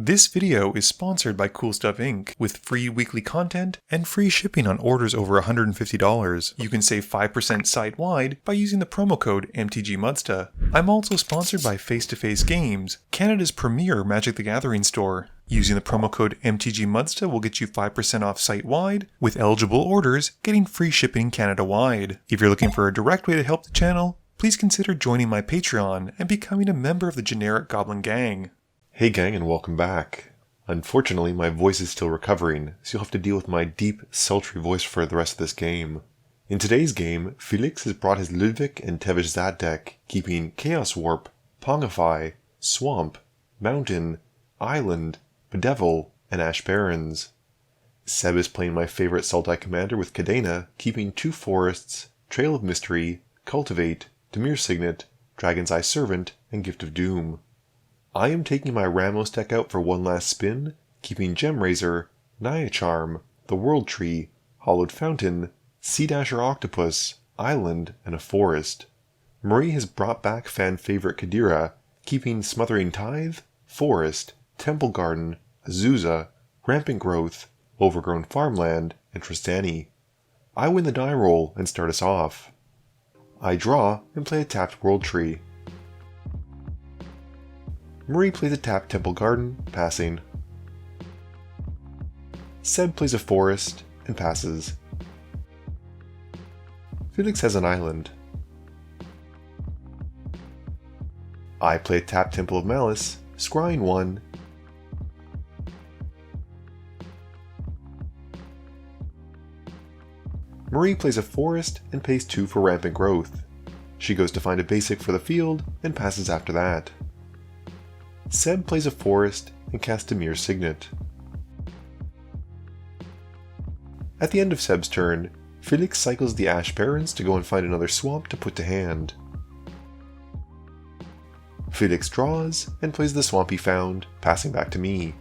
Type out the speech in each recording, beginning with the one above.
This video is sponsored by Cool Stuff Inc. with free weekly content and free shipping on orders over $150. You can save 5% site-wide by using the promo code MTGMudsta. I'm also sponsored by Face to Face Games, Canada's premier Magic the Gathering store. Using the promo code MTGMudsta will get you 5% off site-wide, with eligible orders getting free shipping Canada-wide. If you're looking for a direct way to help the channel, please consider joining my Patreon and becoming a member of the generic Goblin Gang. Hey gang, and welcome back. Unfortunately, my voice is still recovering, so you'll have to deal with my deep, sultry voice for the rest of this game. In today's game, Felix has brought his Ludevic and Tevesh Szat deck, keeping Chaos Warp, Pongify, Swamp, Mountain, Island, Bedevil, and Ash Barrens. Seb is playing my favorite Sultai commander with Kadena, keeping 2 forests, Trail of Mystery, Cultivate, Dimir Signet, Dragon's Eye Servant, and Gift of Doom. I am taking my Ramos deck out for one last spin, keeping Gemrazor, Naya Charm, the World Tree, Hollowed Fountain, Sea Dasher Octopus, Island, and a Forest. Marie has brought back fan favorite Cadira, keeping Smothering Tithe, Forest, Temple Garden, Azusa, Rampant Growth, Overgrown Farmland, and Tristani. I win the die roll and start us off. I draw and play a tapped World Tree. Marie plays a tapped Temple Garden, passing. Seb plays a Forest, and passes. Felix has an Island. I play a tapped Temple of Malice, scrying 1. Marie plays a Forest and pays 2 for Rampant Growth. She goes to find a basic for the field, and passes after that. Seb plays a Forest and casts Dimir Signet. At the end of Seb's turn, Felix cycles the Ash Barrens to go and find another swamp to put to hand. Felix draws and plays the swamp he found, passing back to me.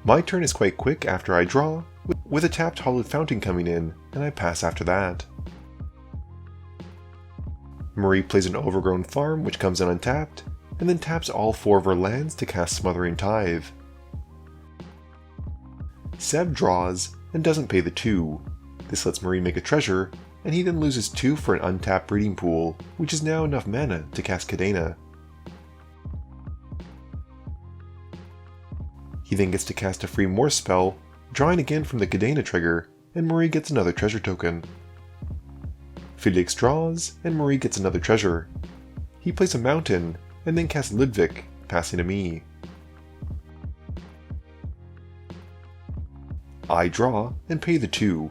My turn is quite quick after I draw, with a tapped Hollowed Fountain coming in, and I pass after that. Marie plays an Overgrown Farm which comes in untapped, and then taps all 4 of her lands to cast Smothering Tithe. Seb draws and doesn't pay the 2. This lets Marie make a treasure, and he then loses 2 for an untapped Breeding Pool, which is now enough mana to cast Kadena. He then gets to cast a free Morph spell, drawing again from the Kadena trigger, and Marie gets another treasure token. Felix draws, and Marie gets another treasure. He plays a Mountain, and then casts Ludevic, passing to me. I draw and pay the 2.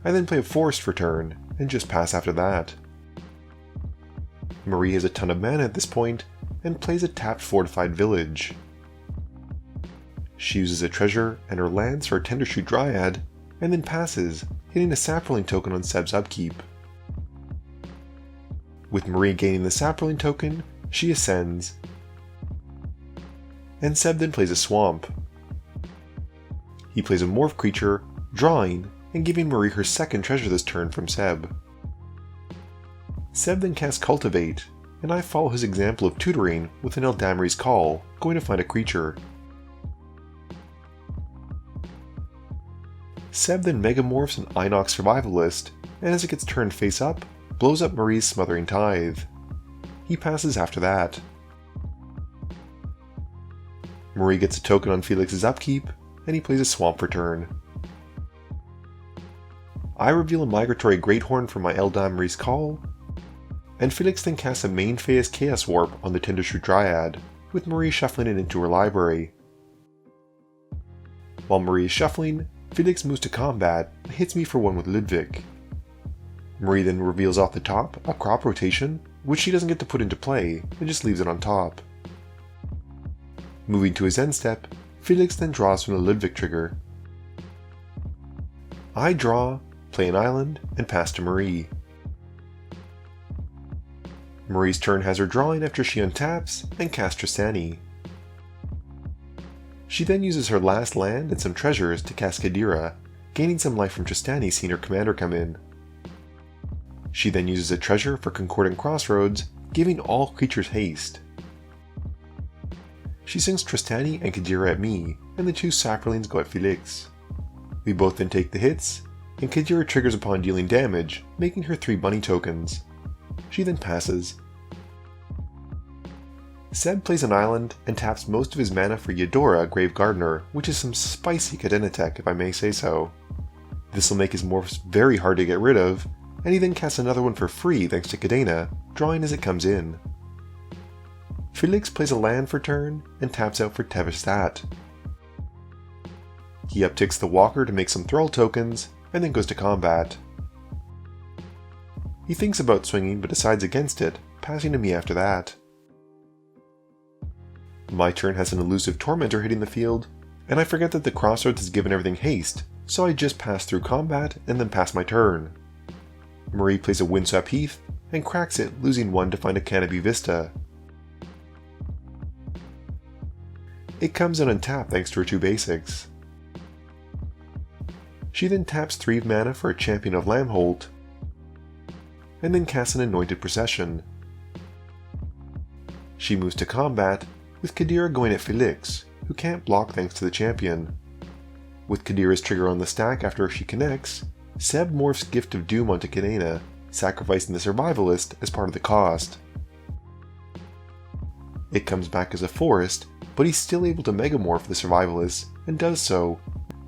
I then play a Forest for turn, and just pass after that. Marie has a ton of mana at this point, and plays a tapped Fortified Village. She uses a treasure and her lands for a Tendershoot Dryad, and then passes, hitting a Saproling token on Seb's upkeep. With Marie gaining the Saproling token, she ascends, and Seb then plays a Swamp. He plays a Morph creature, drawing, and giving Marie her second treasure this turn from Seb. Seb then casts Cultivate, and I follow his example of tutoring with an Eldamri's Call, going to find a creature. Seb then Megamorphs an Inox Survivalist, and as it gets turned face up, blows up Marie's Smothering Tithe. He passes after that. Marie gets a token on Felix's upkeep, and he plays a Swamp for turn. I reveal a Migratory Greathorn from my Eldamri's Call, and Felix then casts a main phase Chaos Warp on the Tendershoot Dryad, with Marie shuffling it into her library. While Marie is shuffling, Felix moves to combat and hits me for 1 with Ludevic. Marie then reveals off the top a Crop Rotation, which she doesn't get to put into play, and just leaves it on top. Moving to his end step, Felix then draws from the Ludevic trigger. I draw, play an Island, and pass to Marie. Marie's turn has her drawing after she untaps and casts Tristani. She then uses her last land and some treasures to cast Cadira, gaining some life from Tristani seeing her commander come in. She then uses a treasure for Concordant Crossroads, giving all creatures haste. She swings Tristani and Cadira at me, and the two Saprolines go at Felix. We both then take the hits, and Cadira triggers upon dealing damage, making her 3 bunny tokens. She then passes. Seb plays an island and taps most of his mana for Eudora Grave Gardener, which is some spicy Kadena tech if I may say so. This will make his morphs very hard to get rid of, and he then casts another one for free thanks to Kadena, drawing as it comes in. Felix plays a land for turn and taps out for Tevesh Szat. He upticks the Walker to make some Thrall tokens, and then goes to combat. He thinks about swinging but decides against it, passing to me after that. My turn has an elusive Tormentor hitting the field, and I forget that the Crossroads has given everything haste, so I just pass through combat and then pass my turn. Marie plays a Windswept Heath and cracks it, losing 1 to find a Canopy Vista. It comes in untapped thanks to her 2 basics. She then taps 3 mana for a Champion of Lambholt, and then casts an Anointed Procession. She moves to combat, with Cadira going at Felix, who can't block thanks to the champion. With Cadira's trigger on the stack after she connects, Seb morphs Gift of Doom onto Kadena, sacrificing the Survivalist as part of the cost. It comes back as a forest, but he's still able to Megamorph the Survivalist, and does so,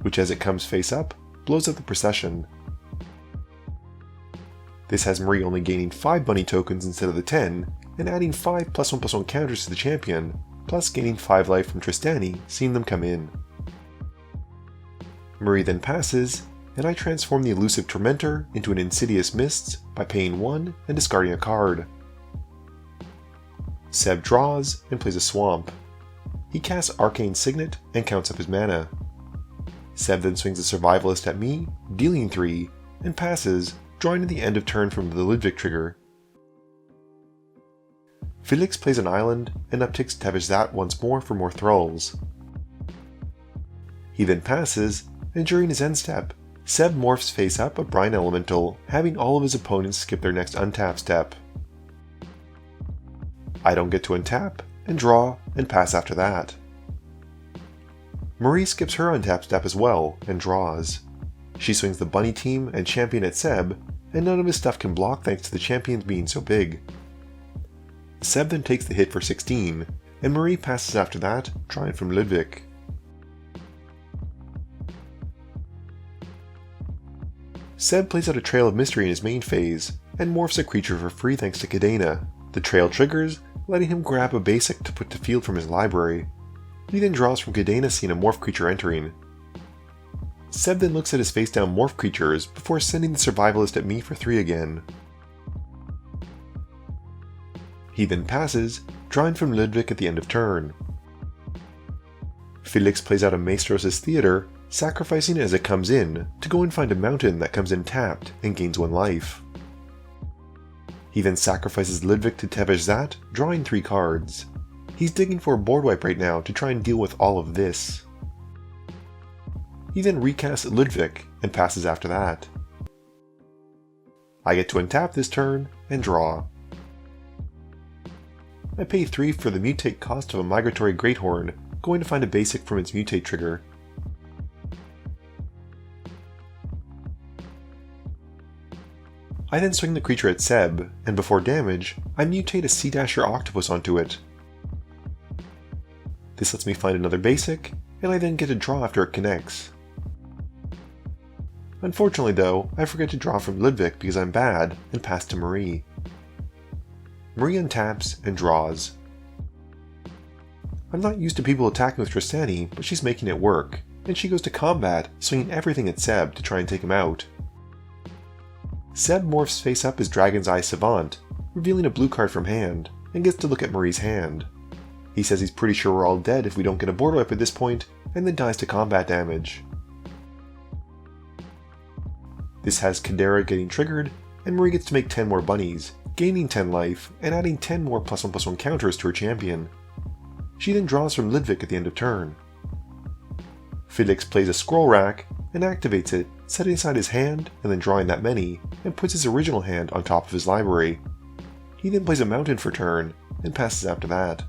which as it comes face up, blows up the procession. This has Marie only gaining 5 bunny tokens instead of the 10, and adding 5 +1/+1 counters to the champion, plus gaining 5 life from Tristani, seeing them come in. Marie then passes, and I transform the elusive Tormentor into an Insidious Mists by paying 1 and discarding a card. Seb draws and plays a Swamp. He casts Arcane Signet and counts up his mana. Seb then swings the Survivalist at me, dealing 3, and passes, drawing at the end of turn from the Ludevic trigger. Felix plays an island and upticks Tevesh Szat once more for more Thralls. He then passes, and during his end step, Seb morphs face up a Brine Elemental, having all of his opponents skip their next untap step. I don't get to untap, and draw, and pass after that. Marie skips her untap step as well, and draws. She swings the bunny team and champion at Seb, and none of his stuff can block thanks to the champions being so big. Seb then takes the hit for 16, and Marie passes after that, drawing from Ludevic. Seb plays out a Trail of Mystery in his main phase, and morphs a creature for free thanks to Kadena. The trail triggers, letting him grab a basic to put to field from his library. He then draws from Kadena, seeing a morph creature entering. Seb then looks at his face down morph creatures before sending the Survivalist at me for 3 again. He then passes, drawing from Ludevic at the end of turn. Felix plays out a Maestros' Theater, sacrificing it as it comes in to go and find a mountain that comes in tapped and gains 1 life. He then sacrifices Ludevic to Tevesh Szat, drawing 3 cards. He's digging for a board wipe right now to try and deal with all of this. He then recasts Ludevic and passes after that. I get to untap this turn and draw. I pay 3 for the mutate cost of a Migratory Greathorn, going to find a basic from its mutate trigger. I then swing the creature at Seb, and before damage, I mutate a Sea Dasher Octopus onto it. This lets me find another basic, and I then get to draw after it connects. Unfortunately though, I forget to draw from Ludevic because I'm bad, and pass to Marie. Marie untaps and draws. I'm not used to people attacking with Tristani, but she's making it work, and she goes to combat, swinging everything at Seb to try and take him out. Seb morphs face up as Dragon's Eye Savant, revealing a blue card from hand, and gets to look at Marie's hand. He says he's pretty sure we're all dead if we don't get a board wipe at this point, and then dies to combat damage. This has Cadira getting triggered, and Marie gets to make 10 more bunnies, gaining 10 life, and adding 10 more +1/+1 counters to her champion. She then draws from Ludevic at the end of turn. Felix plays a Scroll Rack, and activates it, setting aside his hand, and then drawing that many, and puts his original hand on top of his library. He then plays a mountain for turn, and passes after that.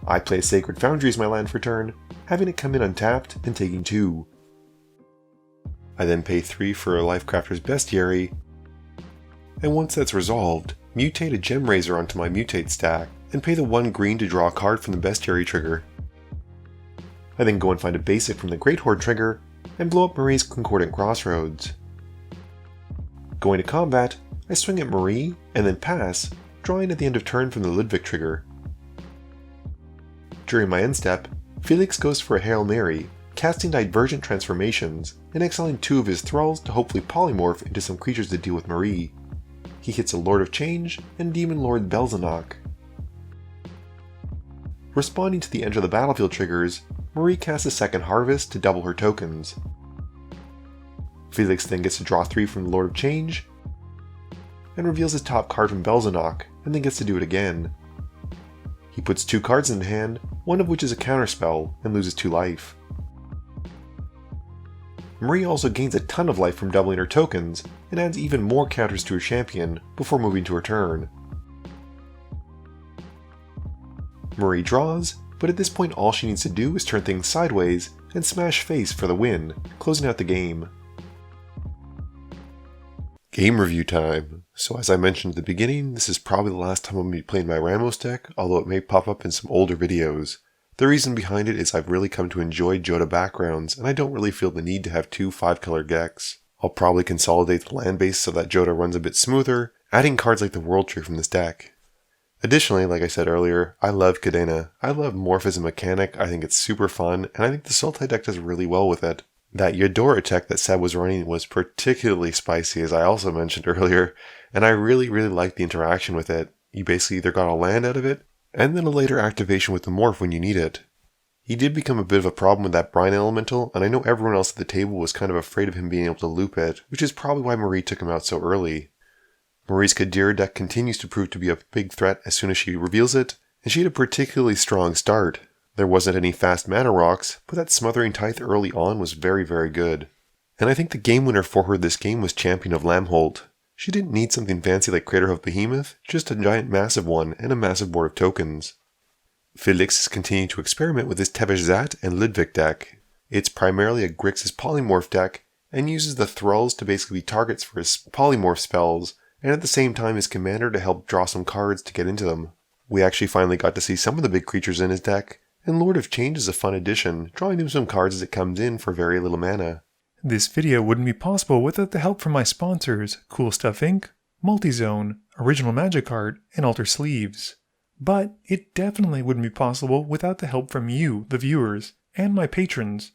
I play Sacred Foundry as my land for turn, having it come in untapped and taking 2. I then pay 3 for a Lifecrafter's Bestiary, and once that's resolved, mutate a Gem Razor onto my Mutate stack, and pay the 1 green to draw a card from the Bestiary trigger. I then go and find a basic from the Great Horde trigger, and blow up Marie's Concordant Crossroads. Going to combat, I swing at Marie, and then pass, drawing at the end of turn from the Ludevic trigger. During my end step, Felix goes for a Hail Mary, casting Divergent Transformations, and exiling 2 of his Thralls to hopefully polymorph into some creatures to deal with Marie. He hits a Lord of Change and Demon Lord Belzenok. Responding to the Enter the Battlefield triggers, Marie casts a second Harvest to double her tokens. Felix then gets to draw 3 from the Lord of Change, and reveals his top card from Belzenok, and then gets to do it again. He puts 2 cards in hand, one of which is a counterspell, and loses 2 life. Marie also gains a ton of life from doubling her tokens, and adds even more counters to her champion before moving to her turn. Marie draws, but at this point all she needs to do is turn things sideways and smash face for the win, closing out the game. Game review time. So as I mentioned at the beginning, this is probably the last time I'm going to be playing my Ramos deck, although it may pop up in some older videos. The reason behind it is I've really come to enjoy Jodah backgrounds, and I don't really feel the need to have 2 5-color decks. I'll probably consolidate the land base so that Jodah runs a bit smoother, adding cards like the World Tree from this deck. Additionally, like I said earlier, I love Kadena. I love Morph as a mechanic, I think it's super fun, and I think the Sultai deck does really well with it. That Eudora tech that Szat was running was particularly spicy, as I also mentioned earlier, and I really liked the interaction with it. You basically either got a land out of it, and then a later activation with the Morph when you need it. He did become a bit of a problem with that Brine Elemental, and I know everyone else at the table was kind of afraid of him being able to loop it, which is probably why Marie took him out so early. Marie's Cadira deck continues to prove to be a big threat as soon as she reveals it, and she had a particularly strong start. There wasn't any fast mana rocks, but that Smothering Tithe early on was very good. And I think the game winner for her this game was Champion of Lamholt. She didn't need something fancy like Crater of Behemoth, just a giant massive one and a massive board of tokens. Felix is continuing to experiment with his Tevesh Szat and Ludevic deck. It's primarily a Grixis Polymorph deck, and uses the Thralls to basically be targets for his Polymorph spells, and at the same time his commander to help draw some cards to get into them. We actually finally got to see some of the big creatures in his deck, and Lord of Change is a fun addition, drawing him some cards as it comes in for very little mana. This video wouldn't be possible without the help from my sponsors, Cool Stuff Inc., Multizone, Original Magic Art, and Alter Sleeves. But it definitely wouldn't be possible without the help from you, the viewers, and my patrons.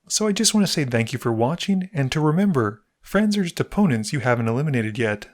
So I just want to say thank you for watching, and to remember, friends are just opponents you haven't eliminated yet.